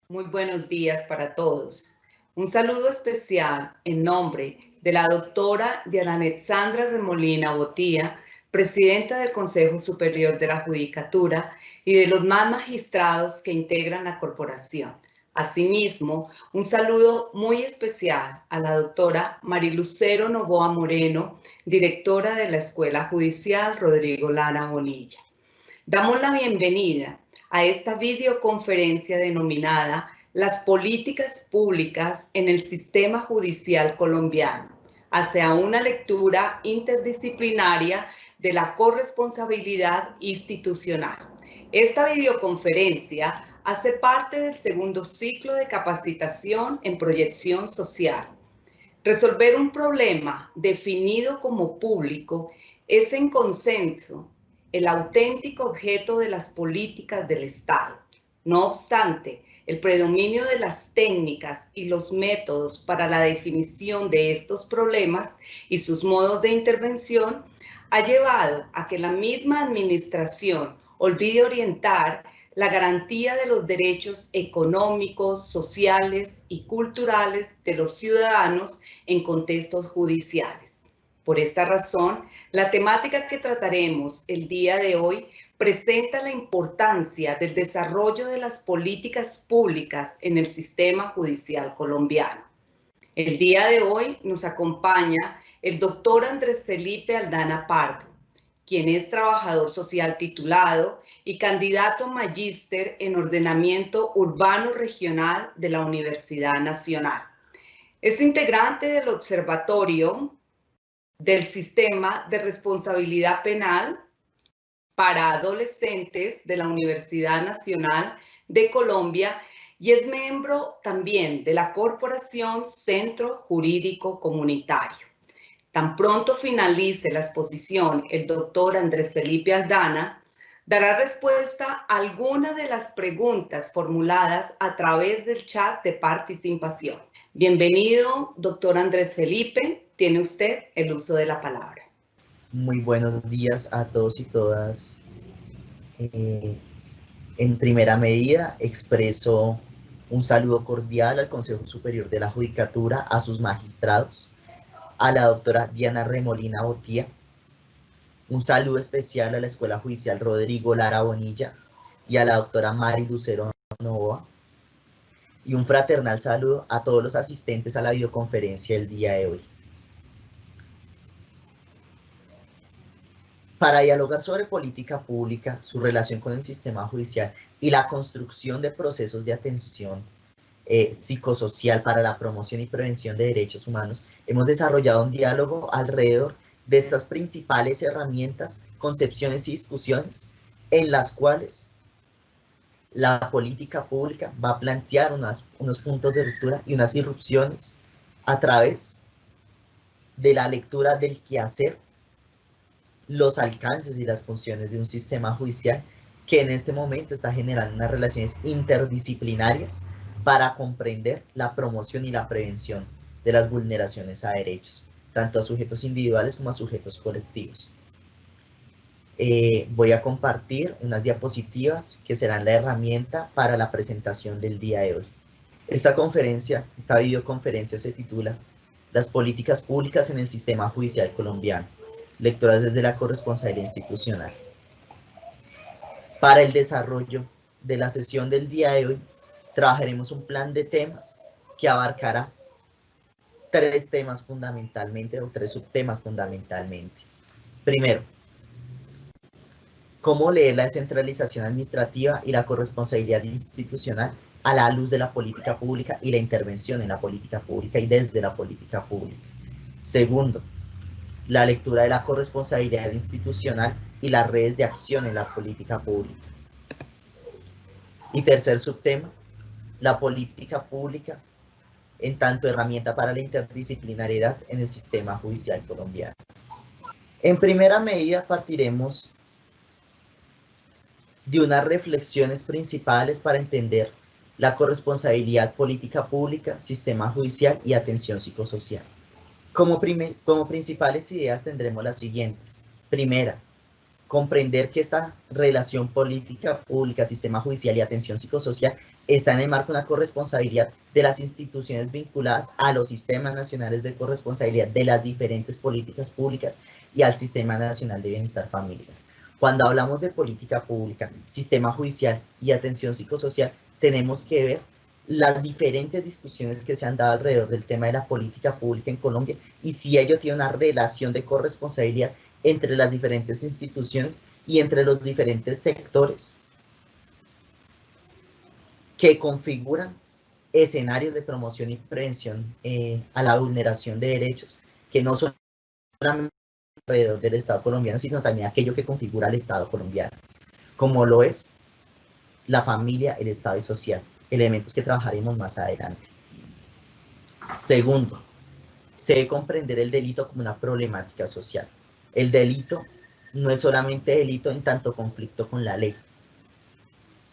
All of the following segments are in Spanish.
Muy buenos días para todos. Un saludo especial en nombre de la doctora Diana Alexandra Remolina Botía, presidenta del Consejo Superior de la Judicatura y de los más magistrados que integran la corporación. Asimismo, un saludo muy especial a la doctora Marilucero Novoa Moreno, directora de la Escuela Judicial Rodrigo Lara Bonilla. Damos la bienvenida a esta videoconferencia denominada Las políticas públicas en el sistema judicial colombiano, hacia una lectura interdisciplinaria de la corresponsabilidad institucional. Esta videoconferencia hace parte del segundo ciclo de capacitación en proyección social. Resolver un problema definido como público es en consenso el auténtico objeto de las políticas del Estado. No obstante, el predominio de las técnicas y los métodos para la definición de estos problemas y sus modos de intervención ha llevado a que la misma administración olvide orientar la garantía de los derechos económicos, sociales y culturales de los ciudadanos en contextos judiciales. Por esta razón, la temática que trataremos el día de hoy presenta la importancia del desarrollo de las políticas públicas en el sistema judicial colombiano. El día de hoy nos acompaña el doctor Andrés Felipe Aldana Pardo, quien es trabajador social titulado y candidato magíster en ordenamiento urbano regional de la Universidad Nacional. Es integrante del Observatorio del Sistema de Responsabilidad Penal para Adolescentes de la Universidad Nacional de Colombia y es miembro también de la Corporación Centro Jurídico Comunitario. Tan pronto finalice la exposición, el doctor Andrés Felipe Aldana dará respuesta a algunas de las preguntas formuladas a través del chat de participación. Bienvenido, doctor Andrés Felipe. Tiene usted el uso de la palabra. Muy buenos días a todos y todas. En primera medida, expreso un saludo cordial al Consejo Superior de la Judicatura, a sus magistrados, a la doctora Diana Remolina Botía, un saludo especial a la Escuela Judicial Rodrigo Lara Bonilla y a la doctora Marilucero Novoa, y un fraternal saludo a todos los asistentes a la videoconferencia del día de hoy. Para dialogar sobre política pública, su relación con el sistema judicial y la construcción de procesos de atención psicosocial para la promoción y prevención de derechos humanos, hemos desarrollado un diálogo alrededor de estas principales herramientas, concepciones y discusiones en las cuales la política pública va a plantear unos puntos de ruptura y unas irrupciones a través de la lectura del quehacer, los alcances y las funciones de un sistema judicial que en este momento está generando unas relaciones interdisciplinarias para comprender la promoción y la prevención de las vulneraciones a derechos, tanto a sujetos individuales como a sujetos colectivos. Voy a compartir unas diapositivas que serán la herramienta para la presentación del día de hoy. Esta videoconferencia se titula Las políticas públicas en el sistema judicial colombiano. Lecturas desde la corresponsabilidad institucional. Para el desarrollo de la sesión del día de hoy, trabajaremos un plan de temas que abarcará tres temas fundamentalmente, o tres subtemas fundamentalmente. Primero, cómo leer la descentralización administrativa y la corresponsabilidad institucional a la luz de la política pública y la intervención en la política pública y desde la política pública. Segundo, la lectura de la corresponsabilidad institucional y las redes de acción en la política pública. Y tercer subtema, la política pública en tanto herramienta para la interdisciplinariedad en el sistema judicial colombiano. En primera medida partiremos de unas reflexiones principales para entender la corresponsabilidad política pública, sistema judicial y atención psicosocial. Como principales ideas tendremos las siguientes. Primera, comprender que esta relación política pública, sistema judicial y atención psicosocial está en el marco de una corresponsabilidad de las instituciones vinculadas a los sistemas nacionales de corresponsabilidad de las diferentes políticas públicas y al Sistema Nacional de Bienestar Familiar. Cuando hablamos de política pública, sistema judicial y atención psicosocial, tenemos que ver las diferentes discusiones que se han dado alrededor del tema de la política pública en Colombia y si ello tiene una relación de corresponsabilidad entre las diferentes instituciones y entre los diferentes sectores que configuran escenarios de promoción y prevención a la vulneración de derechos, que no son solamente alrededor del Estado colombiano, sino también aquello que configura el Estado colombiano, como lo es la familia, el Estado y social, elementos que trabajaremos más adelante. Segundo, se debe comprender el delito como una problemática social. El delito no es solamente delito en tanto conflicto con la ley.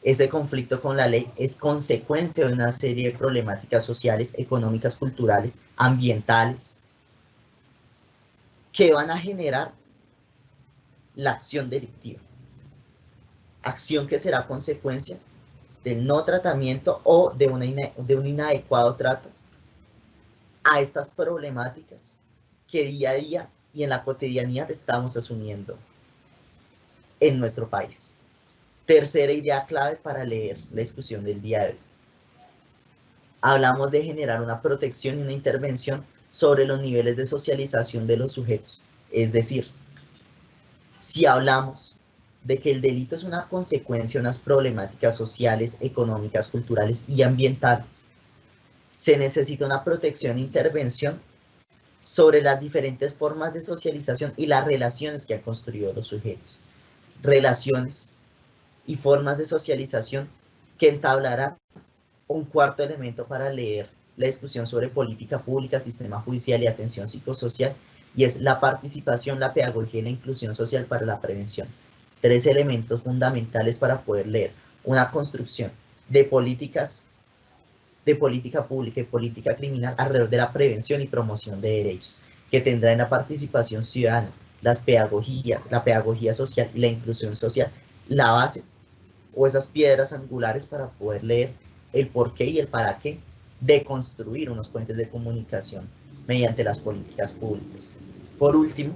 Ese conflicto con la ley es consecuencia de una serie de problemáticas sociales, económicas, culturales, ambientales, que van a generar la acción delictiva. Acción que será consecuencia del no tratamiento o de un inadecuado trato a estas problemáticas que día a día y en la cotidianidad estamos asumiendo en nuestro país. Tercera idea clave para leer la discusión del día de hoy. Hablamos de generar una protección y una intervención sobre los niveles de socialización de los sujetos. Es decir, si hablamos de que el delito es una consecuencia de unas problemáticas sociales, económicas, culturales y ambientales, se necesita una protección e intervención sobre las diferentes formas de socialización y las relaciones que han construido los sujetos. Relaciones y formas de socialización que entablarán un cuarto elemento para leer la discusión sobre política pública, sistema judicial y atención psicosocial, y es la participación, la pedagogía y la inclusión social para la prevención. Tres elementos fundamentales para poder leer una construcción de política pública y política criminal alrededor de la prevención y promoción de derechos, que tendrá en la participación ciudadana, la pedagogía social y la inclusión social, la base o esas piedras angulares para poder leer el porqué y el para qué de construir unos puentes de comunicación mediante las políticas públicas. Por último,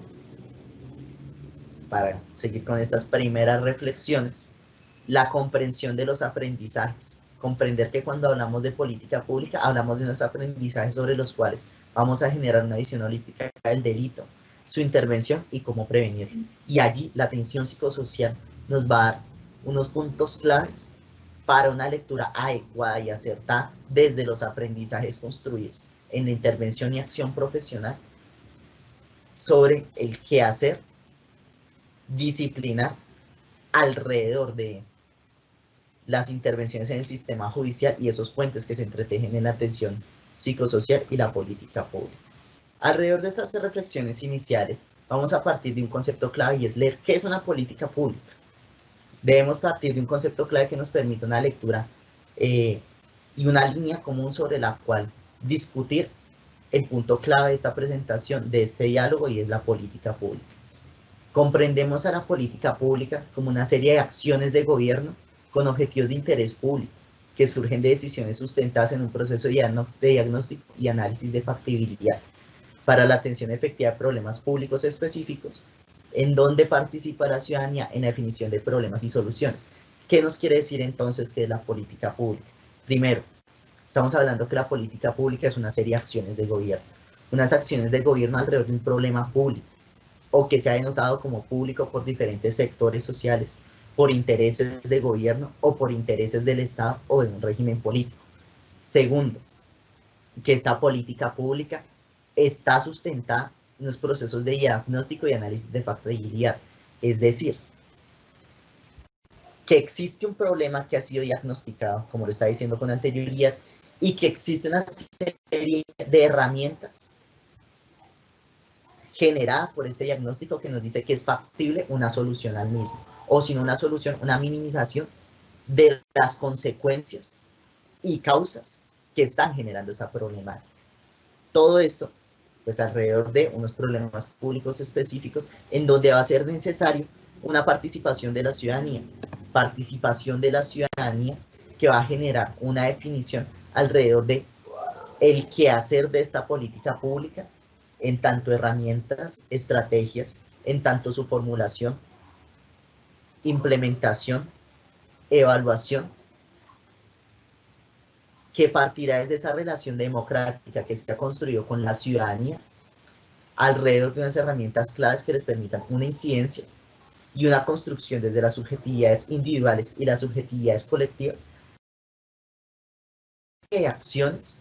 para seguir con estas primeras reflexiones, la comprensión de los aprendizajes. Comprender que cuando hablamos de política pública, hablamos de unos aprendizajes sobre los cuales vamos a generar una visión holística del delito, su intervención y cómo prevenirlo. Y allí la atención psicosocial nos va a dar unos puntos claves para una lectura adecuada y acertada desde los aprendizajes construidos en la intervención y acción profesional sobre el qué hacer, disciplinar alrededor de las intervenciones en el sistema judicial y esos puentes que se entretejen en la atención psicosocial y la política pública. Alrededor de estas reflexiones iniciales, vamos a partir de un concepto clave y es leer qué es una política pública. Debemos partir de un concepto clave que nos permita una lectura y una línea común sobre la cual discutir el punto clave de esta presentación, de este diálogo, y es la política pública. Comprendemos a la política pública como una serie de acciones de gobierno con objetivos de interés público que surgen de decisiones sustentadas en un proceso de diagnóstico y análisis de factibilidad para la atención efectiva de problemas públicos específicos, en donde participa la ciudadanía en la definición de problemas y soluciones. ¿Qué nos quiere decir entonces que es la política pública? Primero, estamos hablando que la política pública es una serie de acciones de gobierno, unas acciones de gobierno alrededor de un problema público, o que se ha denotado como público por diferentes sectores sociales, por intereses de gobierno o por intereses del Estado o de un régimen político. Segundo, que esta política pública está sustentada en los procesos de diagnóstico y análisis de factibilidad, es decir, que existe un problema que ha sido diagnosticado, como lo está diciendo con anterioridad, y que existe una serie de herramientas generadas por este diagnóstico que nos dice que es factible una solución al mismo, o si no una solución, una minimización de las consecuencias y causas que están generando esa problemática. Todo esto, pues alrededor de unos problemas públicos específicos en donde va a ser necesario una participación de la ciudadanía. Participación de la ciudadanía que va a generar una definición alrededor de el quehacer de esta política pública, en tanto herramientas, estrategias, en tanto su formulación, implementación, evaluación, que partirá desde esa relación democrática que se ha construido con la ciudadanía alrededor de unas herramientas claves que les permitan una incidencia y una construcción desde las subjetividades individuales y las subjetividades colectivas de acciones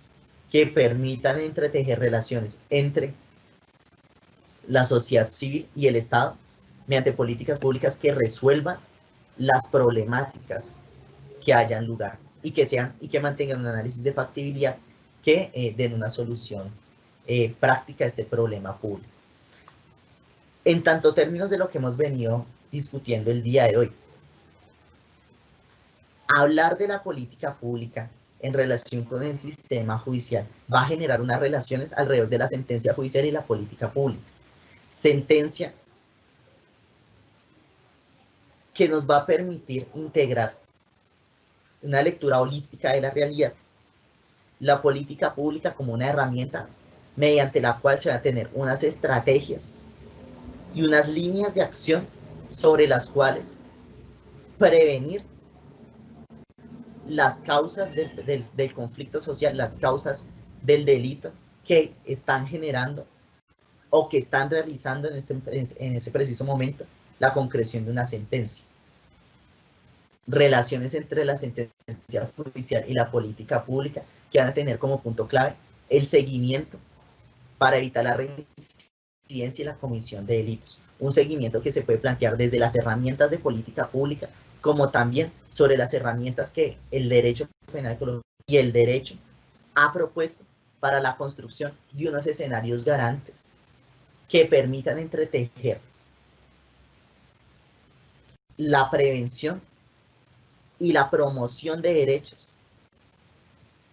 que permitan entretejer relaciones entre la sociedad civil y el Estado mediante políticas públicas que resuelvan las problemáticas que hayan lugar y que mantengan un análisis de factibilidad que den una solución práctica a este problema público. En tanto términos de lo que hemos venido discutiendo el día de hoy, hablar de la política pública en relación con el sistema judicial va a generar unas relaciones alrededor de la sentencia judicial y la política pública. Sentencia que nos va a permitir integrar una lectura holística de la realidad, la política pública como una herramienta mediante la cual se van a tener unas estrategias y unas líneas de acción sobre las cuales prevenir las causas del conflicto social, las causas del delito que están generando o que están realizando en ese preciso momento la concreción de una sentencia. Relaciones entre la sentencia judicial y la política pública que van a tener como punto clave el seguimiento para evitar la reincidencia y la comisión de delitos. Un seguimiento que se puede plantear desde las herramientas de política pública, como también sobre las herramientas que el derecho penal y el derecho ha propuesto para la construcción de unos escenarios garantes que permitan entretejer la prevención y la promoción de derechos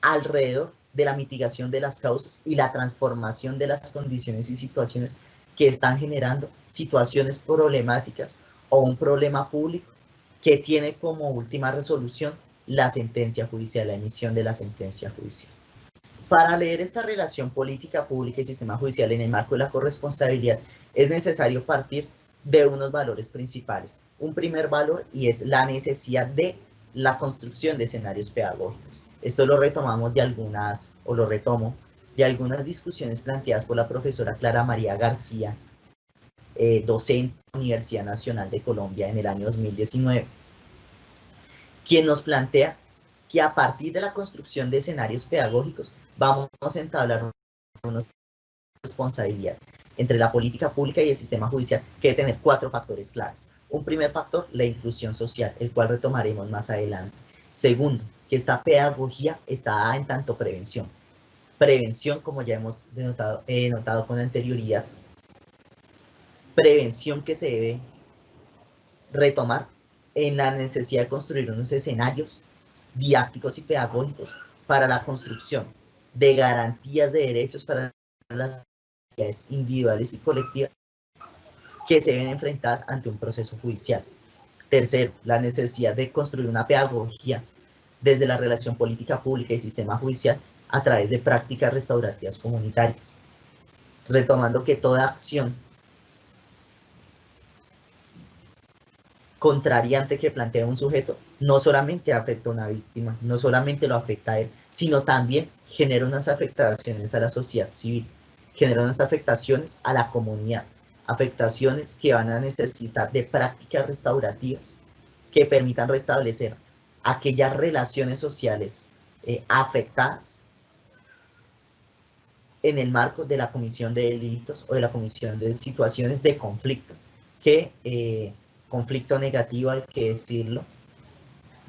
alrededor de la mitigación de las causas y la transformación de las condiciones y situaciones que están generando situaciones problemáticas o un problema público que tiene como última resolución la sentencia judicial, la emisión de la sentencia judicial. Para leer esta relación política pública y sistema judicial en el marco de la corresponsabilidad es necesario partir de unos valores principales. Un primer valor y es la necesidad de la construcción de escenarios pedagógicos. Esto lo retomamos de algunas, o lo retomo, de algunas discusiones planteadas por la profesora Clara María García, docente de la Universidad Nacional de Colombia en el año 2019, quien nos plantea que a partir de la construcción de escenarios pedagógicos vamos a entablar una responsabilidad entre la política pública y el sistema judicial que debe tener 4 factores claves. Un primer factor, la inclusión social, el cual retomaremos más adelante. Segundo, que esta pedagogía está en tanto prevención. Prevención, como ya hemos notado con anterioridad, prevención que se debe retomar en la necesidad de construir unos escenarios didácticos y pedagógicos para la construcción de garantías de derechos para las entidades individuales y colectivas que se ven enfrentadas ante un proceso judicial. Tercero, la necesidad de construir una pedagogía desde la relación política pública y sistema judicial a través de prácticas restaurativas comunitarias, retomando que toda acción contrariante que plantea un sujeto no solamente afecta a una víctima, no solamente lo afecta a él, sino también genera unas afectaciones a la sociedad civil, genera unas afectaciones a la comunidad, afectaciones que van a necesitar de prácticas restaurativas que permitan restablecer aquellas relaciones sociales afectadas en el marco de la comisión de delitos o de la comisión de situaciones de conflicto, conflicto negativo hay que decirlo,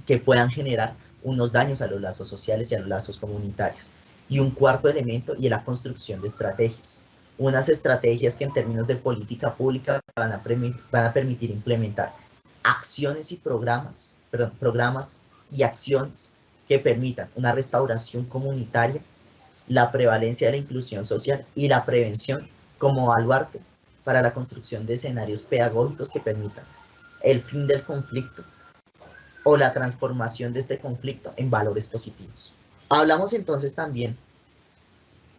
que puedan generar unos daños a los lazos sociales y a los lazos comunitarios. Y un cuarto elemento y la construcción de estrategias. Unas estrategias que en términos de política pública van a permitir implementar acciones y programas y acciones que permitan una restauración comunitaria, la prevalencia de la inclusión social y la prevención como baluarte para la construcción de escenarios pedagógicos que permitan el fin del conflicto o la transformación de este conflicto en valores positivos. Hablamos entonces también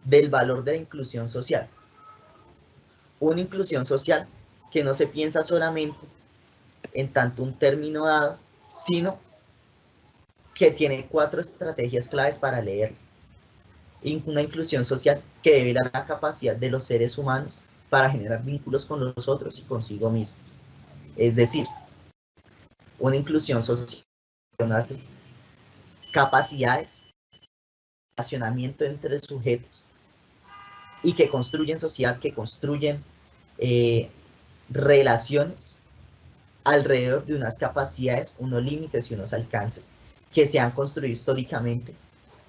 del valor de la inclusión social. Una inclusión social que no se piensa solamente en tanto un término dado, sino que tiene 4 estrategias claves para leer. Una inclusión social que debe a la capacidad de los seres humanos para generar vínculos con los otros y consigo mismos. Es decir, una inclusión social hace capacidades, relacionamiento entre sujetos y que construyen sociedad, que construyen relaciones alrededor de unas capacidades, unos límites y unos alcances que se han construido históricamente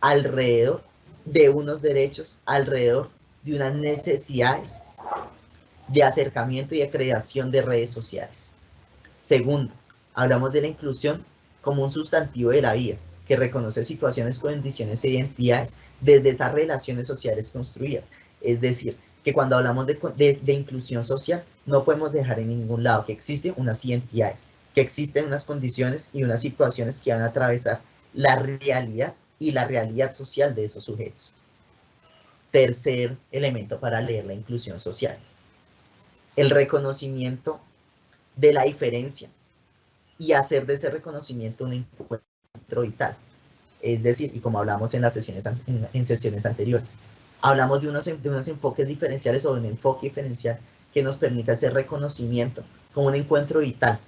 alrededor de unos derechos, alrededor de unas necesidades de acercamiento y de creación de redes sociales. Segundo, hablamos de la inclusión como un sustantivo de la vida, que reconoce situaciones, condiciones e identidades desde esas relaciones sociales construidas. Es decir, que cuando hablamos de inclusión social, no podemos dejar en ningún lado que existen unas identidades, que existen unas condiciones y unas situaciones que van a atravesar la realidad y la realidad social de esos sujetos. Tercer elemento para leer la inclusión social: el reconocimiento de la diferencia y hacer de ese reconocimiento un encuentro vital. Es decir, y como hablamos en las sesiones, en sesiones anteriores, hablamos de unos enfoques diferenciales o de un enfoque diferencial que nos permite hacer reconocimiento como un encuentro vital.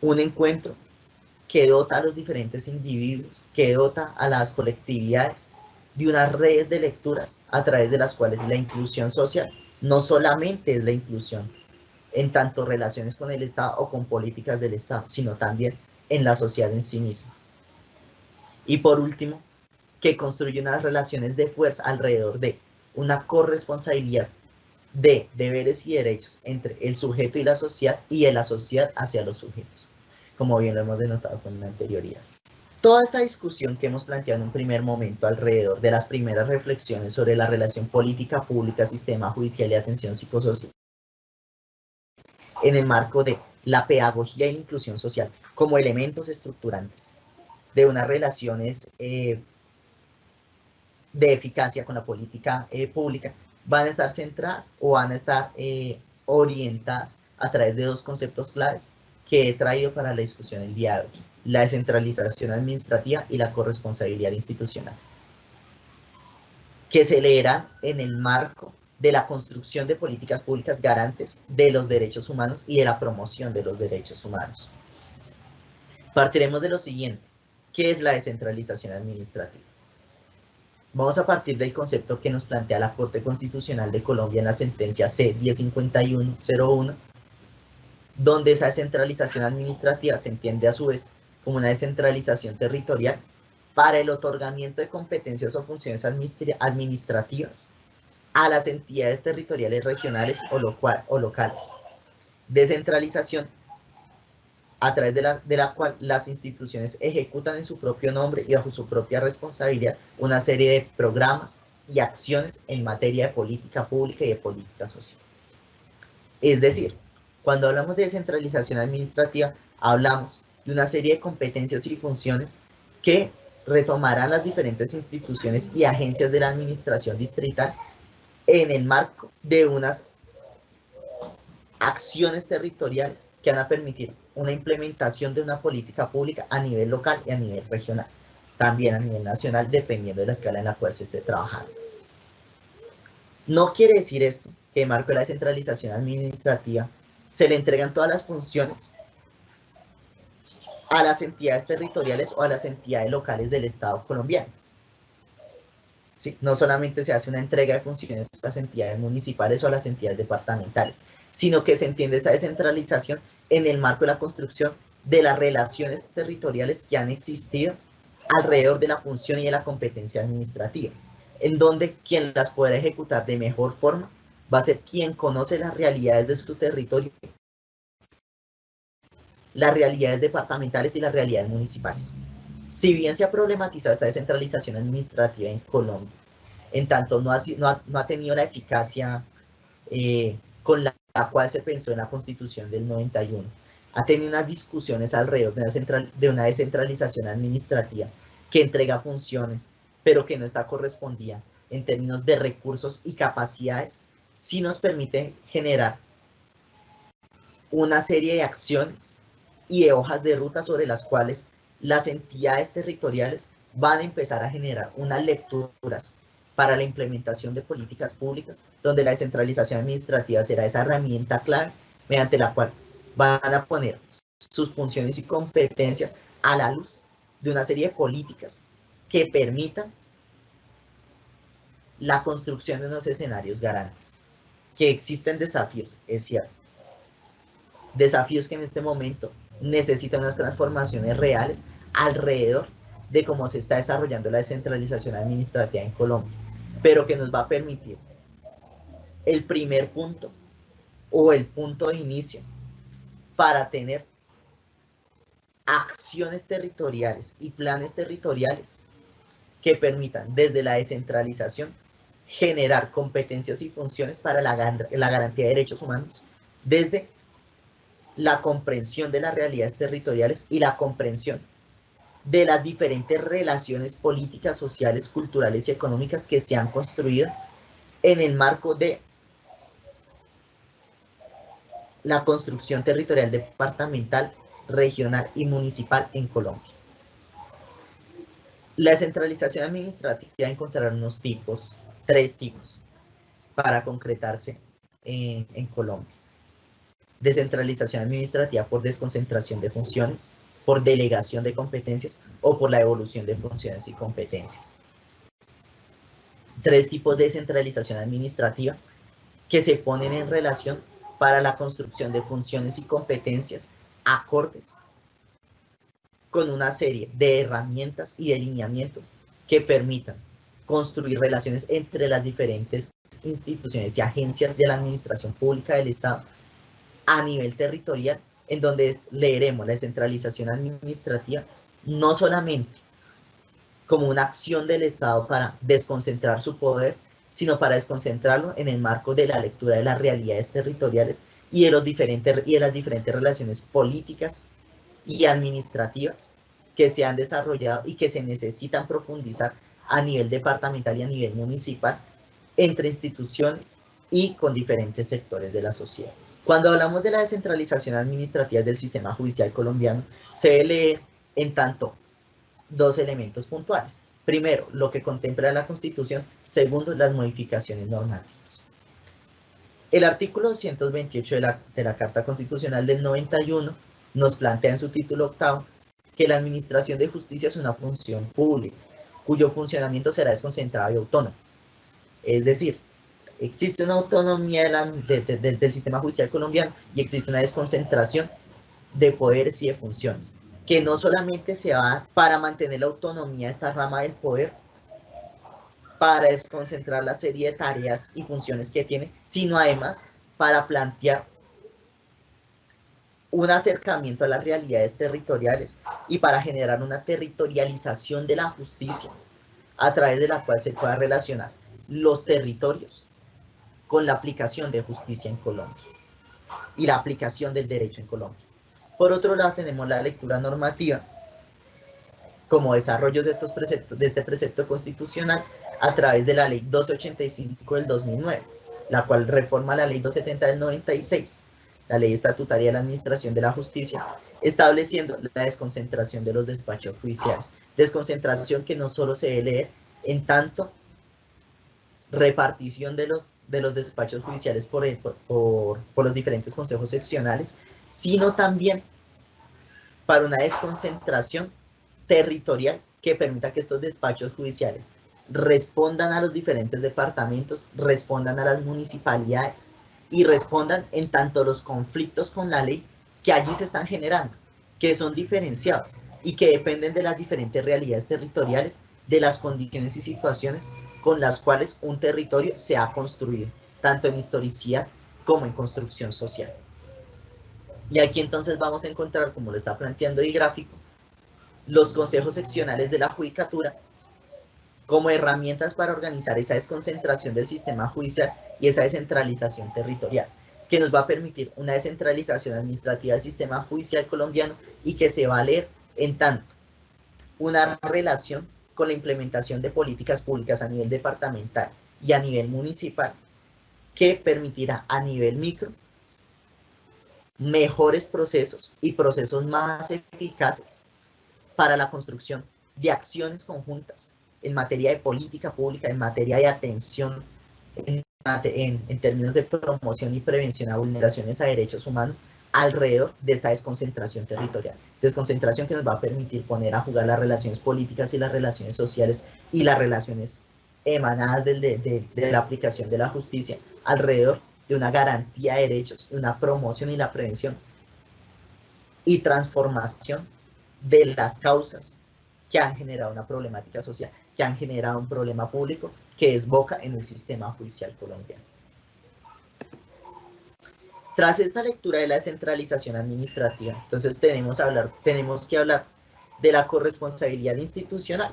Un encuentro que dota a los diferentes individuos, que dota a las colectividades de unas redes de lecturas a través de las cuales la inclusión social no solamente es la inclusión en tanto relaciones con el Estado o con políticas del Estado, sino también en la sociedad en sí misma. Y por último, que construye unas relaciones de fuerza alrededor de una corresponsabilidad de deberes y derechos entre el sujeto y la sociedad de la sociedad hacia los sujetos, como bien lo hemos denotado con anterioridad. Toda esta discusión que hemos planteado en un primer momento alrededor de las primeras reflexiones sobre la relación política pública, sistema judicial y atención psicosocial, en el marco de la pedagogía y la inclusión social como elementos estructurantes de unas relaciones de eficacia con la política pública, van a estar centradas o van a estar orientadas a través de 2 conceptos claves que he traído para la discusión el día de hoy: la descentralización administrativa y la corresponsabilidad institucional, que se leerán en el marco de la construcción de políticas públicas garantes de los derechos humanos y de la promoción de los derechos humanos. Partiremos de lo siguiente: ¿qué es la descentralización administrativa? Vamos a partir del concepto que nos plantea la Corte Constitucional de Colombia en la sentencia C-1051-01, donde esa descentralización administrativa se entiende a su vez como una descentralización territorial para el otorgamiento de competencias o funciones administrativas a las entidades territoriales regionales o locales. Descentralización a través de la cual las instituciones ejecutan en su propio nombre y bajo su propia responsabilidad una serie de programas y acciones en materia de política pública y de política social. Es decir, cuando hablamos de descentralización administrativa, hablamos de una serie de competencias y funciones que retomarán las diferentes instituciones y agencias de la administración distrital en el marco de unas acciones territoriales que van a permitir una implementación de una política pública a nivel local y a nivel regional, también a nivel nacional, dependiendo de la escala en la cual se esté trabajando. No quiere decir esto que en marco de la descentralización administrativa se le entregan todas las funciones a las entidades territoriales o a las entidades locales del Estado colombiano. ¿Sí? No solamente se hace una entrega de funciones a las entidades municipales o a las entidades departamentales, sino que se entiende esa descentralización en el marco de la construcción de las relaciones territoriales que han existido alrededor de la función y de la competencia administrativa, en donde quien las podrá ejecutar de mejor forma va a ser quien conoce las realidades de su territorio, las realidades departamentales y las realidades municipales. Si bien se ha problematizado esta descentralización administrativa en Colombia, en tanto no ha tenido la eficacia con la la cual se pensó en la Constitución del 91. Ha tenido unas discusiones alrededor de una descentralización administrativa que entrega funciones, pero que no está correspondida en términos de recursos y capacidades, sí nos permite generar una serie de acciones y de hojas de ruta sobre las cuales las entidades territoriales van a empezar a generar unas lecturas para la implementación de políticas públicas, donde la descentralización administrativa será esa herramienta clave mediante la cual van a poner sus funciones y competencias a la luz de una serie de políticas que permitan la construcción de unos escenarios garantes. Que existen desafíos, es cierto. Desafíos que en este momento necesitan unas transformaciones reales alrededor de cómo se está desarrollando la descentralización administrativa en Colombia, pero que nos va a permitir el primer punto o el punto de inicio para tener acciones territoriales y planes territoriales que permitan desde la descentralización generar competencias y funciones para la garantía de derechos humanos desde la comprensión de las realidades territoriales y la comprensión de las diferentes relaciones políticas, sociales, culturales y económicas que se han construido en el marco de la construcción territorial departamental, regional y municipal en Colombia. La descentralización administrativa encontrará unos tipos, 3 tipos, para concretarse en Colombia. Descentralización administrativa por desconcentración de funciones, por delegación de competencias o por la evolución de funciones y competencias. 3 tipos de descentralización administrativa que se ponen en relación para la construcción de funciones y competencias acordes con una serie de herramientas y de lineamientos que permitan construir relaciones entre las diferentes instituciones y agencias de la administración pública del Estado a nivel territorial, en donde leeremos la descentralización administrativa no solamente como una acción del Estado para desconcentrar su poder, sino para desconcentrarlo en el marco de la lectura de las realidades territoriales y de las diferentes relaciones políticas y administrativas que se han desarrollado y que se necesitan profundizar a nivel departamental y a nivel municipal entre instituciones y con diferentes sectores de la sociedad. Cuando hablamos de la descentralización administrativa del sistema judicial colombiano, se debe leer en tanto 2 elementos puntuales. Primero, lo que contempla la Constitución. Segundo, las modificaciones normativas. El artículo 228 de la Carta Constitucional del 91 nos plantea en su título 8º que la administración de justicia es una función pública, cuyo funcionamiento será desconcentrado y autónomo. Es decir, existe una autonomía del sistema judicial colombiano y existe una desconcentración de poderes y de funciones, que no solamente se va a dar para mantener la autonomía de esta rama del poder, para desconcentrar la serie de tareas y funciones que tiene, sino además para plantear un acercamiento a las realidades territoriales y para generar una territorialización de la justicia, a través de la cual se pueda relacionar los territorios con la aplicación de justicia en Colombia y la aplicación del derecho en Colombia. Por otro lado, tenemos la lectura normativa como desarrollo de este precepto constitucional a través de la Ley 1285 del 2009, la cual reforma la Ley 270 del 96, la Ley Estatutaria de la Administración de la Justicia, estableciendo la desconcentración de los despachos judiciales. Desconcentración que no solo se debe leer en tanto repartición de los despachos judiciales por los diferentes consejos seccionales, sino también para una desconcentración territorial que permita que estos despachos judiciales respondan a los diferentes departamentos, respondan a las municipalidades y respondan en tanto los conflictos con la ley que allí se están generando, que son diferenciados y que dependen de las diferentes realidades territoriales, de las condiciones y situaciones con las cuales un territorio se ha construido, tanto en historicidad como en construcción social. Y aquí entonces vamos a encontrar, como lo está planteando el gráfico, los consejos seccionales de la judicatura como herramientas para organizar esa desconcentración del sistema judicial y esa descentralización territorial. que nos va a permitir una descentralización administrativa del sistema judicial colombiano y que se va a leer en tanto una relación con la implementación de políticas públicas a nivel departamental y a nivel municipal que permitirá a nivel micro mejores procesos y procesos más eficaces para la construcción de acciones conjuntas en materia de política pública, en materia de atención, en términos de promoción y prevención a vulneraciones a derechos humanos alrededor de esta desconcentración territorial. Desconcentración que nos va a permitir poner a jugar las relaciones políticas y las relaciones sociales y las relaciones emanadas de la aplicación de la justicia alrededor de una garantía de derechos, una promoción y la prevención y transformación de las causas que han generado una problemática social, que han generado un problema público que desboca en el sistema judicial colombiano. Tras esta lectura de la descentralización administrativa, entonces tenemos que hablar de la corresponsabilidad institucional.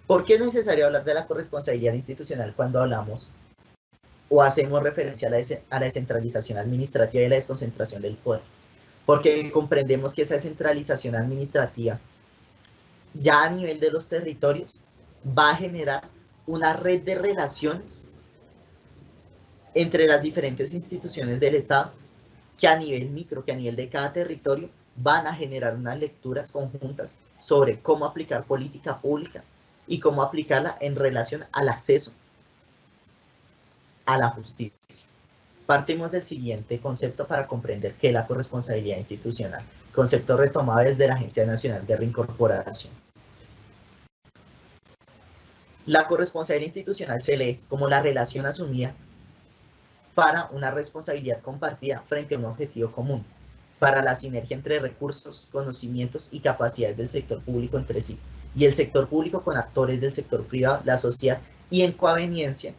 ¿Por qué es necesario hablar de la corresponsabilidad institucional cuando hablamos o hacemos referencia a la descentralización administrativa y la desconcentración del poder? Porque comprendemos que esa descentralización administrativa ya a nivel de los territorios va a generar una red de relaciones entre las diferentes instituciones del Estado que a nivel micro, que a nivel de cada territorio van a generar unas lecturas conjuntas sobre cómo aplicar política pública y cómo aplicarla en relación al acceso a la justicia. Partimos del siguiente concepto para comprender qué es la corresponsabilidad institucional, concepto retomado desde la Agencia Nacional de Reincorporación. La corresponsabilidad institucional se lee como la relación asumida para una responsabilidad compartida frente a un objetivo común, para la sinergia entre recursos, conocimientos y capacidades del sector público entre sí, y el sector público con actores del sector privado, la sociedad, y en coaveniencia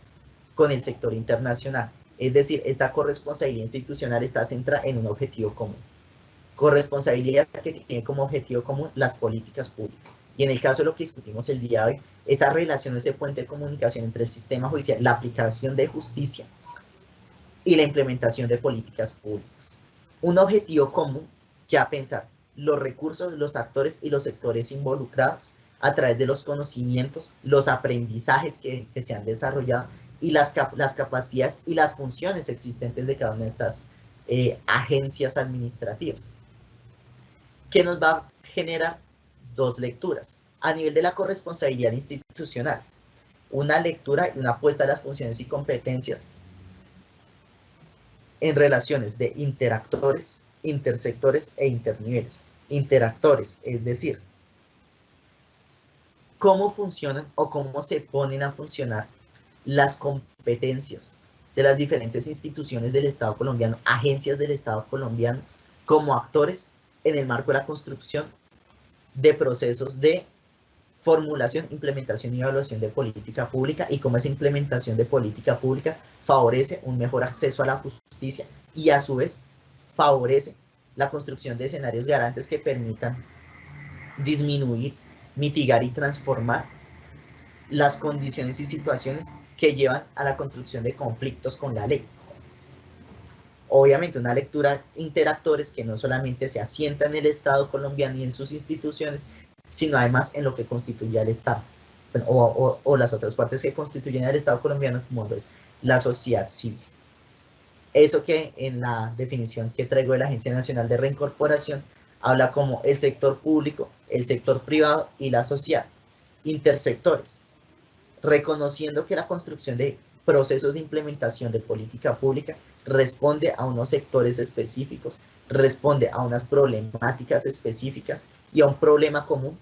con el sector internacional. Es decir, esta corresponsabilidad institucional está centrada en un objetivo común. Corresponsabilidad que tiene como objetivo común las políticas públicas. Y en el caso de lo que discutimos el día de hoy, esa relación, ese puente de comunicación entre el sistema judicial, la aplicación de justicia y la implementación de políticas públicas. Un objetivo común que a pensar los recursos, los actores y los sectores involucrados a través de los conocimientos, los aprendizajes que se han desarrollado y las capacidades y las funciones existentes de cada una de estas agencias administrativas, que nos va a generar dos lecturas. A nivel de la corresponsabilidad institucional, una lectura y una puesta de las funciones y competencias en relaciones de interactores, intersectores e interniveles. Interactores, es decir, cómo funcionan o cómo se ponen a funcionar las competencias de las diferentes instituciones del Estado colombiano, agencias del Estado colombiano, como actores en el marco de la construcción de procesos de formulación, implementación y evaluación de política pública, y cómo esa implementación de política pública favorece un mejor acceso a la justicia y a su vez favorece la construcción de escenarios garantes que permitan disminuir, mitigar y transformar las condiciones y situaciones que llevan a la construcción de conflictos con la ley. Obviamente una lectura interactores que no solamente se asienta en el Estado colombiano y en sus instituciones, sino además en lo que constituye al Estado, o las otras partes que constituyen al Estado colombiano, como es la sociedad civil. Eso que en la definición que traigo de la Agencia Nacional de Reincorporación habla como el sector público, el sector privado y la sociedad. Intersectores, reconociendo que la construcción de procesos de implementación de política pública responde a unos sectores específicos, responde a unas problemáticas específicas y a un problema común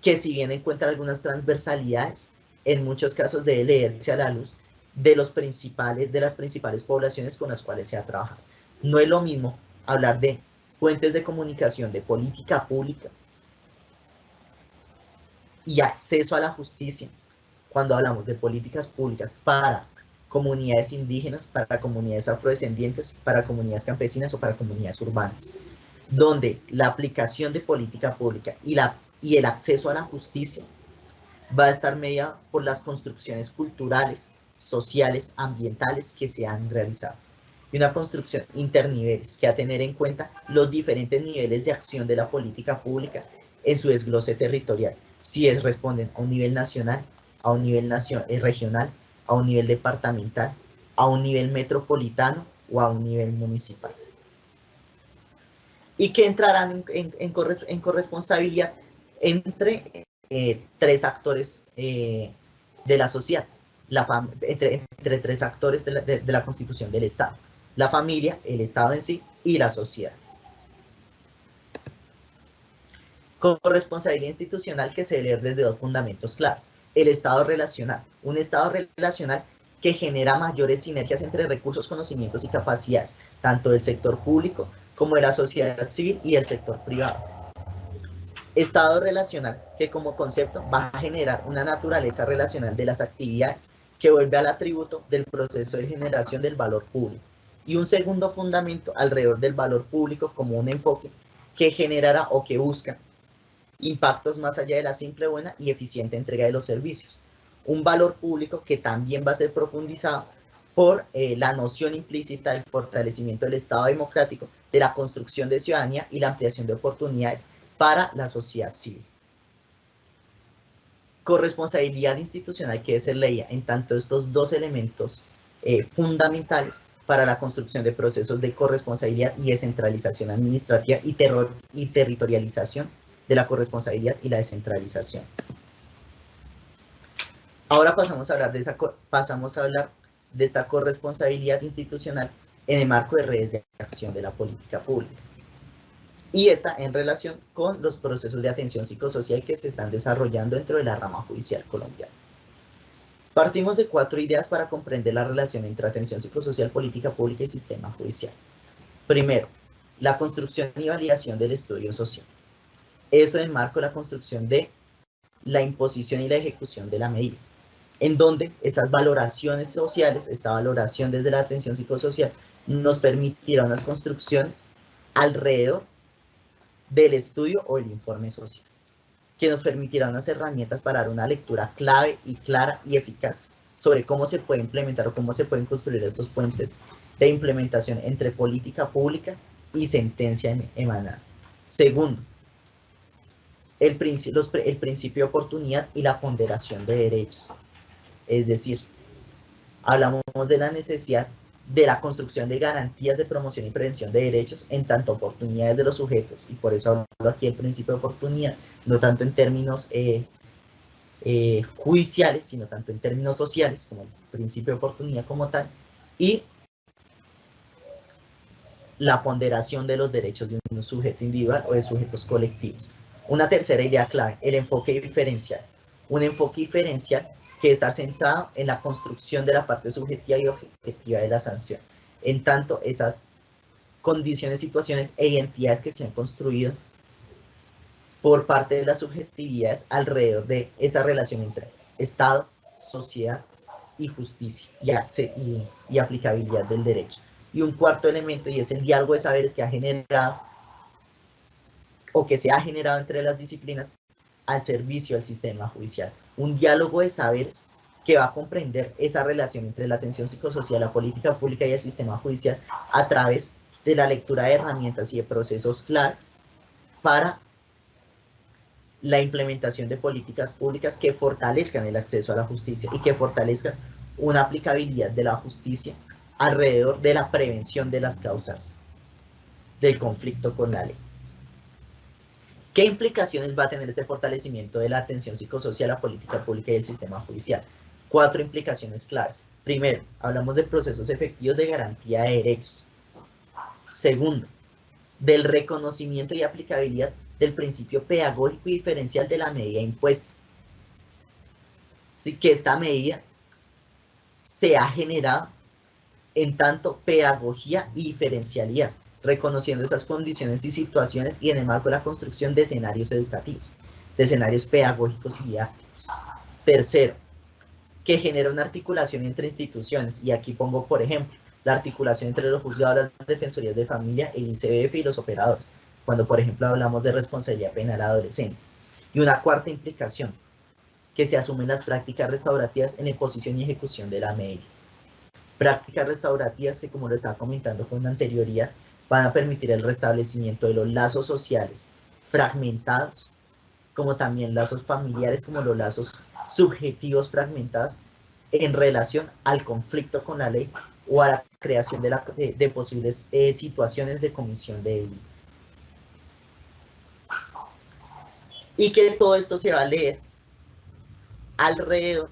que, si bien encuentra algunas transversalidades, en muchos casos debe leerse a la luz de las principales poblaciones con las cuales se ha trabajado. No es lo mismo hablar de puentes de comunicación de política pública y acceso a la justicia cuando hablamos de políticas públicas para comunidades indígenas, para comunidades afrodescendientes, para comunidades campesinas o para comunidades urbanas, donde la aplicación de política pública y el acceso a la justicia va a estar mediado por las construcciones culturales, sociales, ambientales que se han realizado. y una construcción interniveles que a tener en cuenta los diferentes niveles de acción de la política pública en su desglose territorial, si responden a un nivel nacional, a un nivel regional, a un nivel departamental, a un nivel metropolitano o a un nivel municipal. Y que entrarán en corresponsabilidad entre tres actores de la sociedad, entre tres actores de la constitución del Estado: la familia, el Estado en sí y la sociedad. Corresponsabilidad institucional que se lee desde dos fundamentos claves: el Estado relacional, un Estado relacional que genera mayores sinergias entre recursos, conocimientos y capacidades, tanto del sector público como de la sociedad civil y el sector privado. Estado relacional, que como concepto va a generar una naturaleza relacional de las actividades que vuelve al atributo del proceso de generación del valor público. Y un segundo fundamento alrededor del valor público como un enfoque que generará o que busca impactos más allá de la simple, buena y eficiente entrega de los servicios. Un valor público que también va a ser profundizado por la noción implícita del fortalecimiento del Estado democrático, de la construcción de ciudadanía y la ampliación de oportunidades para la sociedad civil. Corresponsabilidad institucional que debe ser leída en tanto estos dos elementos fundamentales para la construcción de procesos de corresponsabilidad y descentralización administrativa y territorialización de la corresponsabilidad y la descentralización. Ahora pasamos a hablar de esta corresponsabilidad institucional en el marco de redes de acción de la política pública. Y esta en relación con los procesos de atención psicosocial que se están desarrollando dentro de la rama judicial colombiana. Partimos de 4 ideas para comprender la relación entre atención psicosocial, política pública y sistema judicial. Primero, la construcción y validación del estudio social. Esto enmarca la construcción de la imposición y la ejecución de la medida, en donde esas valoraciones sociales, esta valoración desde la atención psicosocial, nos permitirá unas construcciones alrededor del estudio o el informe social, que nos permitirá unas herramientas para dar una lectura clave y clara y eficaz sobre cómo se puede implementar o cómo se pueden construir estos puentes de implementación entre política pública y sentencia emanada. Segundo, el principio de oportunidad y la ponderación de derechos. Es decir, hablamos de la necesidad de la construcción de garantías de promoción y prevención de derechos en tanto oportunidades de los sujetos, y por eso hablo aquí del principio de oportunidad, no tanto en términos judiciales, sino tanto en términos sociales, como el principio de oportunidad como tal, y la ponderación de los derechos de un sujeto individual o de sujetos colectivos. Una tercera idea clave, el enfoque diferencial. Un enfoque diferencial que está centrado en la construcción de la parte subjetiva y objetiva de la sanción, en tanto esas condiciones, situaciones e identidades que se han construido por parte de las subjetividades alrededor de esa relación entre Estado, sociedad y justicia y aplicabilidad del derecho. Y un cuarto elemento, y es el diálogo de saberes que ha generado o que se ha generado entre las disciplinas al servicio del sistema judicial. Un diálogo de saberes que va a comprender esa relación entre la atención psicosocial, la política pública y el sistema judicial a través de la lectura de herramientas y de procesos claves para la implementación de políticas públicas que fortalezcan el acceso a la justicia y que fortalezcan una aplicabilidad de la justicia alrededor de la prevención de las causas del conflicto con la ley. ¿Qué implicaciones va a tener este fortalecimiento de la atención psicosocial, la política pública y el sistema judicial? 4 implicaciones claves. Primero, hablamos de procesos efectivos de garantía de derechos. Segundo, del reconocimiento y aplicabilidad del principio pedagógico y diferencial de la medida impuesta. Así que esta medida se ha generado en tanto pedagogía y diferencialidad, reconociendo esas condiciones y situaciones y en el marco de la construcción de escenarios educativos, de escenarios pedagógicos y didácticos. Tercero, que genera una articulación entre instituciones, y aquí pongo, por ejemplo, la articulación entre los juzgados, las defensorías de familia, el ICBF y los operadores, cuando, por ejemplo, hablamos de responsabilidad penal adolescente. Y una cuarta implicación, que se asumen las prácticas restaurativas en la imposición y ejecución de la medida. prácticas restaurativas que, como lo estaba comentando con anterioridad, van a permitir el restablecimiento de los lazos sociales fragmentados, como también lazos familiares, como los lazos subjetivos fragmentados, en relación al conflicto con la ley o a la creación de posibles situaciones de comisión de delito. Y que todo esto se va a leer alrededor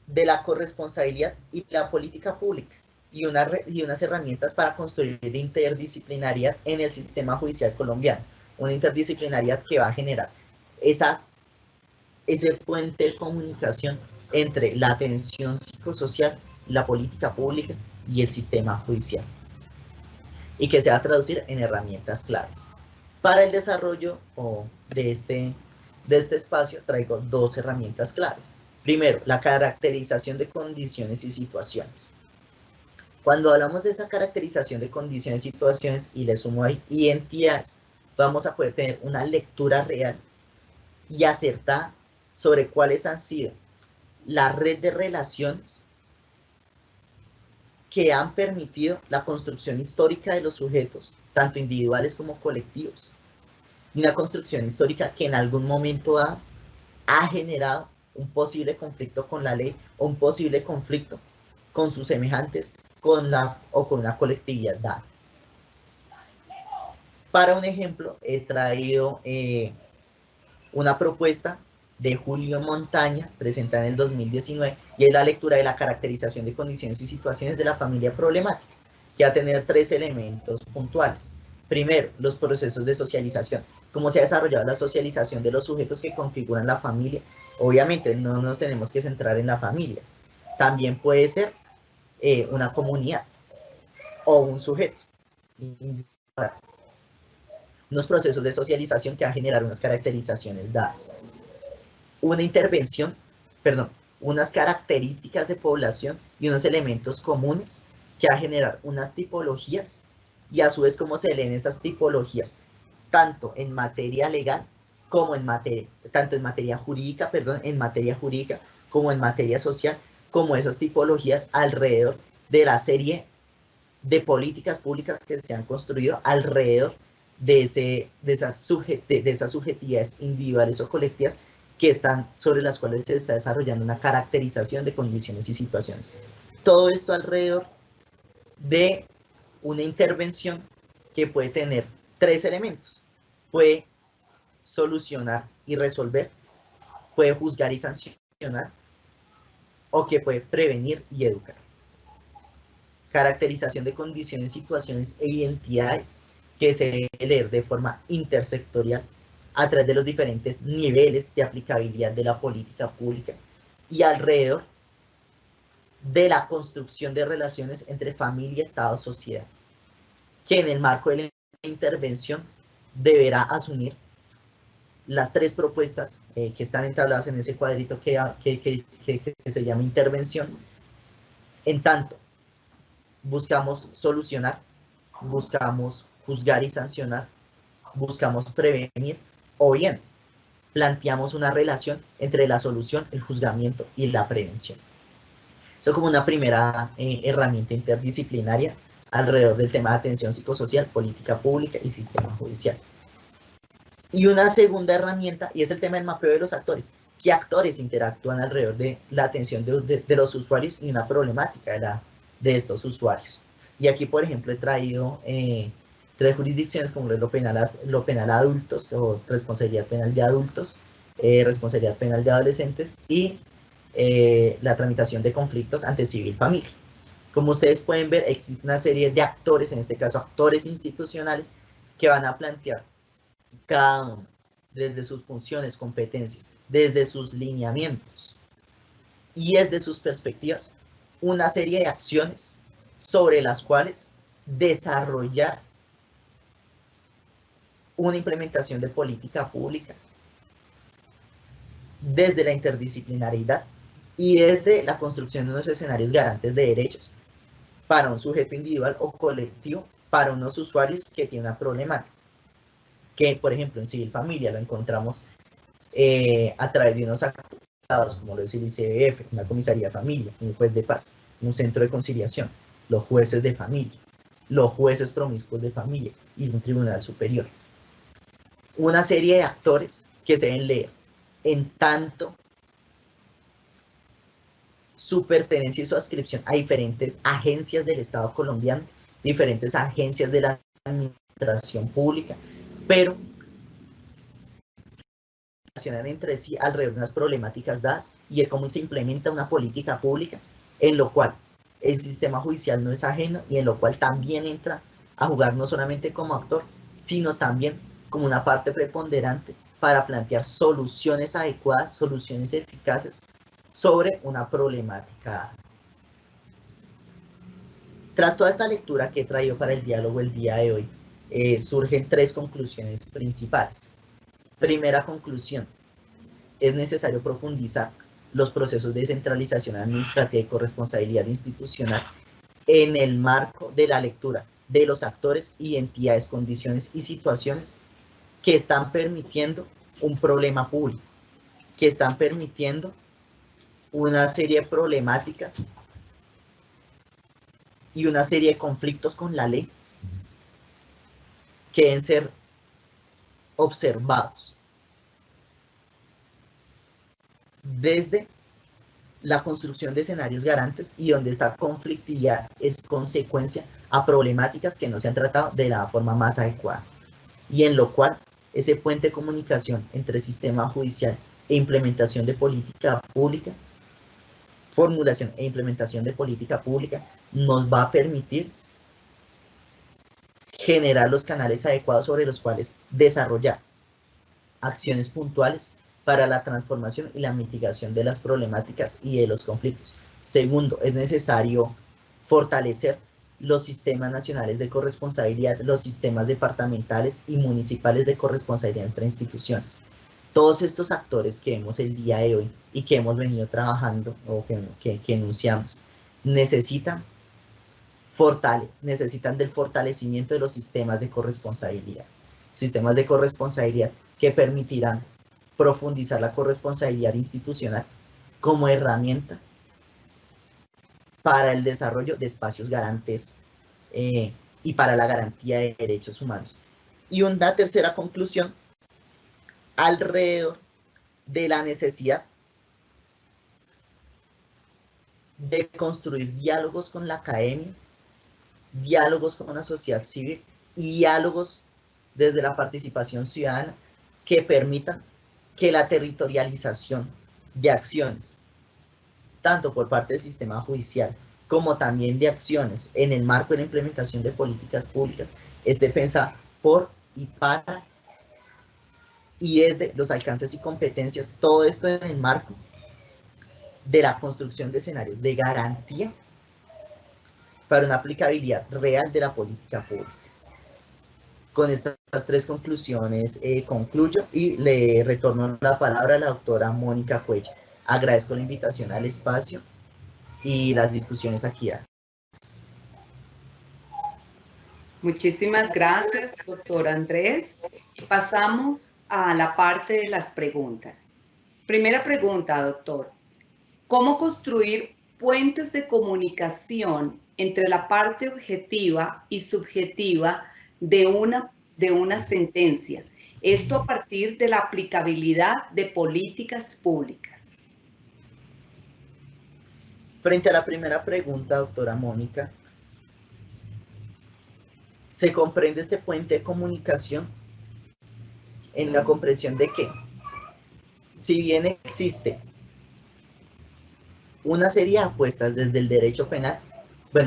de la corresponsabilidad y la política pública y unas herramientas para construir interdisciplinariedad en el sistema judicial colombiano. Una interdisciplinariedad que va a generar ese puente de comunicación entre la atención psicosocial, la política pública y el sistema judicial, y que se va a traducir en herramientas claves. Para el desarrollo de este espacio traigo dos herramientas claves. Primero, la caracterización de condiciones y situaciones. Cuando hablamos de esa caracterización de condiciones y situaciones, y le sumo ahí identidades, vamos a poder tener una lectura real y acertada sobre cuáles han sido la red de relaciones que han permitido la construcción histórica de los sujetos, tanto individuales como colectivos, y una construcción histórica que en algún momento ha generado un posible conflicto con la ley o un posible conflicto con sus semejantes con una colectividad dada. Para un ejemplo, he traído una propuesta de Julio Montaña, presentada en el 2019, y es la lectura de la caracterización de condiciones y situaciones de la familia problemática, que va a tener 3 elementos puntuales. Primero, los procesos de socialización. Cómo se ha desarrollado la socialización de los sujetos que configuran la familia. Obviamente, no nos tenemos que centrar en la familia. También puede ser una comunidad o un sujeto. Unos procesos de socialización que van a generar unas caracterizaciones dadas. Una intervención, perdón, unas características de población y unos elementos comunes que va a generar unas tipologías, y a su vez cómo se leen esas tipologías, tanto en materia legal como en materia jurídica, como en materia social, como esas tipologías alrededor de la serie de políticas públicas que se han construido alrededor de esas subjetividades individuales o colectivas que están sobre las cuales se está desarrollando una caracterización de condiciones y situaciones. Todo esto alrededor de una intervención que puede tener 3 elementos. Puede solucionar y resolver, puede juzgar y sancionar, o que puede prevenir y educar. Caracterización de condiciones, situaciones e identidades que se debe leer de forma intersectorial a través de los diferentes niveles de aplicabilidad de la política pública y alrededor de la construcción de relaciones entre familia, Estado, sociedad, que en el marco de la intervención deberá asumir las 3 propuestas que están entabladas en ese cuadrito que se llama intervención. En tanto, buscamos solucionar, buscamos juzgar y sancionar, buscamos prevenir, o bien planteamos una relación entre la solución, el juzgamiento y la prevención. Eso como una primera herramienta interdisciplinaria alrededor del tema de atención psicosocial, política pública y sistema judicial. Y una segunda herramienta, y es el tema del mapeo de los actores. ¿Qué actores interactúan alrededor de la atención de los usuarios y una problemática de estos usuarios? Y aquí, por ejemplo, he traído 3 jurisdicciones como lo penal a adultos, o responsabilidad penal de adultos, responsabilidad penal de adolescentes y la tramitación de conflictos ante civil familia. Como ustedes pueden ver, existe una serie de actores, en este caso actores institucionales, que van a plantear cada uno desde sus funciones, competencias, desde sus lineamientos y desde sus perspectivas, una serie de acciones sobre las cuales desarrollar una implementación de política pública desde la interdisciplinariedad y desde la construcción de unos escenarios garantes de derechos para un sujeto individual o colectivo, para unos usuarios que tienen una problemática, que por ejemplo en civil familia lo encontramos a través de unos como lo es el ICBF, una comisaría de familia, un juez de paz, un centro de conciliación, los jueces de familia, los jueces promiscuos de familia y un tribunal superior. Una serie de actores que se deben leer en tanto su pertenencia y su adscripción a diferentes agencias del Estado colombiano, diferentes agencias de la administración pública, pero relacionan entre sí alrededor de unas problemáticas dadas y de cómo se implementa una política pública en lo cual el sistema judicial no es ajeno y en lo cual también entra a jugar no solamente como actor, sino también como una parte preponderante para plantear soluciones adecuadas, soluciones eficaces sobre una problemática. Tras toda esta lectura que he traído para el diálogo el día de hoy, surgen tres conclusiones principales. Primera conclusión, es necesario profundizar los procesos de descentralización administrativa y corresponsabilidad institucional en el marco de la lectura de los actores, identidades, condiciones y situaciones que están permitiendo un problema público, que están permitiendo una serie de problemáticas y una serie de conflictos con la ley que deben ser observados desde la construcción de escenarios garantes y donde esta conflictividad es consecuencia a problemáticas que no se han tratado de la forma más adecuada y en lo cual ese puente de comunicación entre sistema judicial e implementación de política pública, formulación e implementación de política pública, nos va a permitir generar los canales adecuados sobre los cuales desarrollar acciones puntuales para la transformación y la mitigación de las problemáticas y de los conflictos. Segundo, es necesario fortalecer los sistemas nacionales de corresponsabilidad, los sistemas departamentales y municipales de corresponsabilidad entre instituciones. Todos estos actores que vemos el día de hoy y que hemos venido trabajando o que enunciamos, necesitan del fortalecimiento de los sistemas de corresponsabilidad que permitirán profundizar la corresponsabilidad institucional como herramienta para el desarrollo de espacios garantes y para la garantía de derechos humanos. Y una tercera conclusión alrededor de la necesidad de construir diálogos con la academia, diálogos con la sociedad civil y diálogos desde la participación ciudadana que permitan que la territorialización de acciones, tanto por parte del sistema judicial como también de acciones en el marco de la implementación de políticas públicas, esté pensada por y para y desde los alcances y competencias, todo esto en el marco de la construcción de escenarios de garantía para una aplicabilidad real de la política pública. Con estas tres conclusiones concluyo y le retorno la palabra a la doctora Mónica Cuellar. Agradezco la invitación al espacio y las discusiones aquí. Muchísimas gracias, doctor Andrés. Pasamos a la parte de las preguntas. Primera pregunta, doctor. ¿Cómo construir puentes de comunicación entre la parte objetiva y subjetiva de una sentencia? Esto a partir de la aplicabilidad de políticas públicas. Frente a la primera pregunta, doctora Mónica, se comprende este puente de comunicación en la comprensión de que, si bien existe una serie de apuestas desde el derecho penal,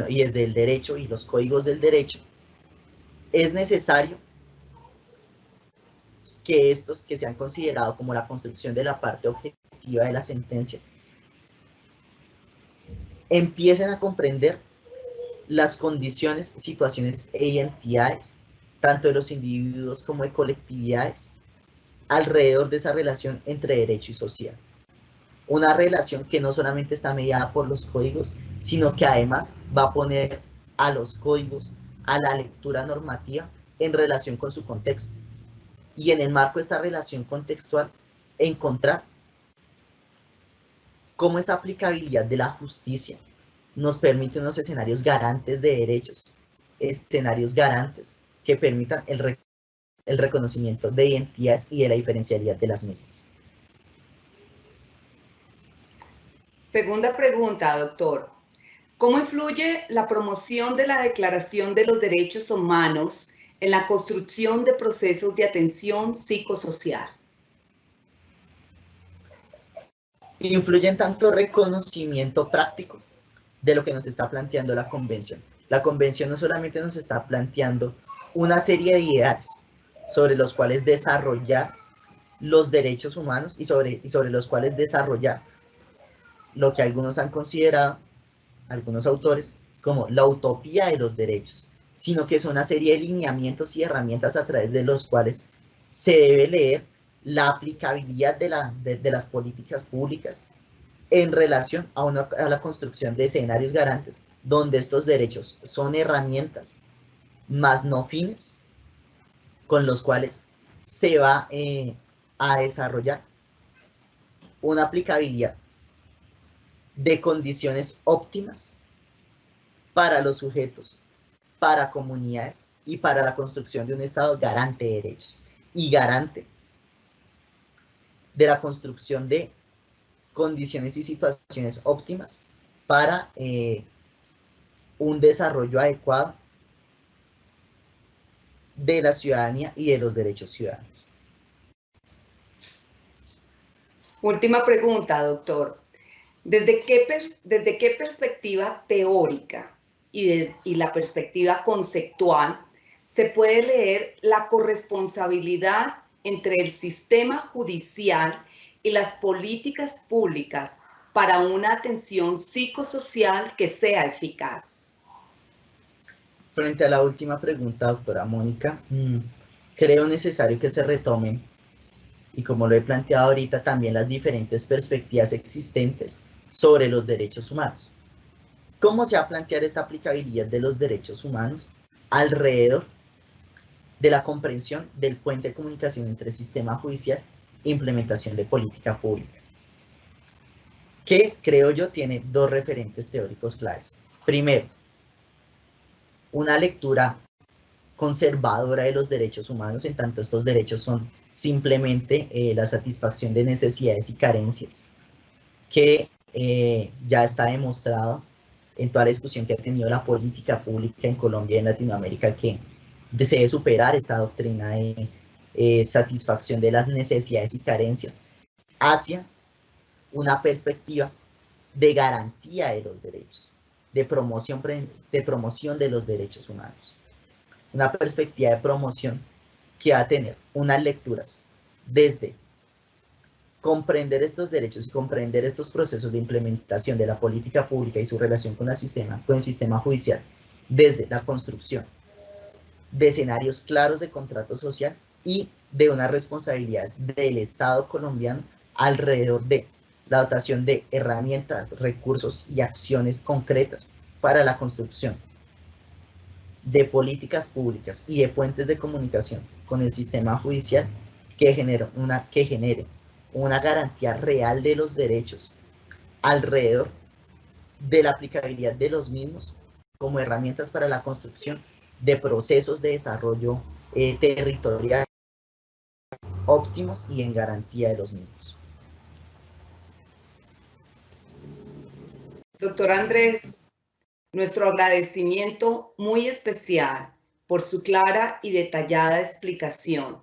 y desde el derecho y los códigos del derecho, es necesario que estos que se han considerado como la construcción de la parte objetiva de la sentencia empiecen a comprender las condiciones, situaciones e identidades, tanto de los individuos como de colectividades, alrededor de esa relación entre derecho y social. Una relación que no solamente está mediada por los códigos, sino que además va a poner a los códigos, a la lectura normativa, en relación con su contexto. Y en el marco de esta relación contextual, encontrar cómo esa aplicabilidad de la justicia nos permite unos escenarios garantes de derechos, escenarios garantes que permitan el reconocimiento de identidades y de la diferencialidad de las mismas. Segunda pregunta, doctor. ¿Cómo influye la promoción de la Declaración de los Derechos Humanos en la construcción de procesos de atención psicosocial? Influye en tanto reconocimiento práctico de lo que nos está planteando la Convención. La Convención no solamente nos está planteando una serie de ideales sobre los cuales desarrollar los derechos humanos y sobre los cuales desarrollar lo que algunos han considerado, algunos autores, como la utopía de los derechos, sino que es una serie de lineamientos y herramientas a través de los cuales se debe leer la aplicabilidad de las políticas públicas en relación a la construcción de escenarios garantes, donde estos derechos son herramientas, más no fines, con los cuales se va a desarrollar una aplicabilidad de condiciones óptimas para los sujetos, para comunidades y para la construcción de un Estado garante de derechos y garante de la construcción de condiciones y situaciones óptimas para un desarrollo adecuado de la ciudadanía y de los derechos ciudadanos. Última pregunta, doctor. ¿Desde qué perspectiva teórica y la perspectiva conceptual se puede leer la corresponsabilidad entre el sistema judicial y las políticas públicas para una atención psicosocial que sea eficaz? Frente a la última pregunta, doctora Mónica, creo necesario que se retomen, y como lo he planteado ahorita, también las diferentes perspectivas existentes sobre los derechos humanos. ¿Cómo se va a plantear esta aplicabilidad de los derechos humanos alrededor de la comprensión del puente de comunicación entre sistema judicial e implementación de política pública? Que creo yo tiene dos referentes teóricos claves. Primero, una lectura conservadora de los derechos humanos, en tanto estos derechos son simplemente la satisfacción de necesidades y carencias, que ya está demostrado en toda la discusión que ha tenido la política pública en Colombia y en Latinoamérica, que se debe superar esta doctrina de satisfacción de las necesidades y carencias hacia una perspectiva de garantía de los derechos, de promoción de los derechos humanos. Una perspectiva de promoción que va a tener unas lecturas desde comprender estos derechos y comprender estos procesos de implementación de la política pública y su relación con el sistema judicial, desde la construcción de escenarios claros de contrato social y de unas responsabilidades del Estado colombiano alrededor de la dotación de herramientas, recursos y acciones concretas para la construcción de políticas públicas y de puentes de comunicación con el sistema judicial que genere una garantía real de los derechos alrededor de la aplicabilidad de los mismos como herramientas para la construcción de procesos de desarrollo territorial óptimos y en garantía de los mismos. Doctor Andrés, nuestro agradecimiento muy especial por su clara y detallada explicación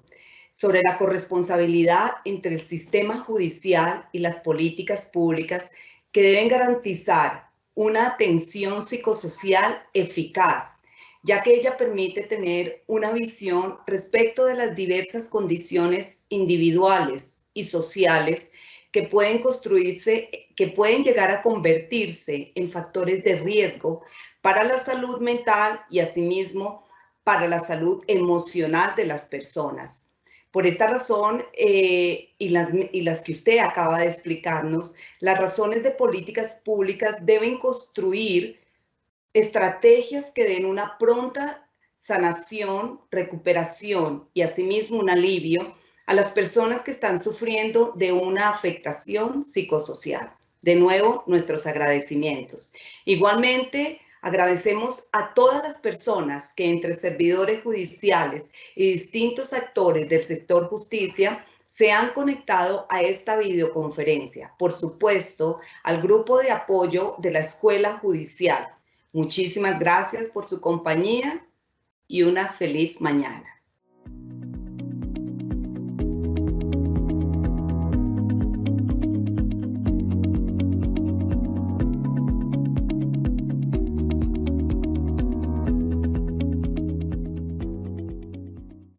sobre la corresponsabilidad entre el sistema judicial y las políticas públicas que deben garantizar una atención psicosocial eficaz, ya que ella permite tener una visión respecto de las diversas condiciones individuales y sociales que pueden construirse, que pueden llegar a convertirse en factores de riesgo para la salud mental y asimismo para la salud emocional de las personas. Por esta razón y las que usted acaba de explicarnos, las razones de políticas públicas deben construir estrategias que den una pronta sanación, recuperación y asimismo un alivio a las personas que están sufriendo de una afectación psicosocial. De nuevo, nuestros agradecimientos. Igualmente, agradecemos a todas las personas que entre servidores judiciales y distintos actores del sector justicia se han conectado a esta videoconferencia. Por supuesto, al grupo de apoyo de la Escuela Judicial. Muchísimas gracias por su compañía y una feliz mañana.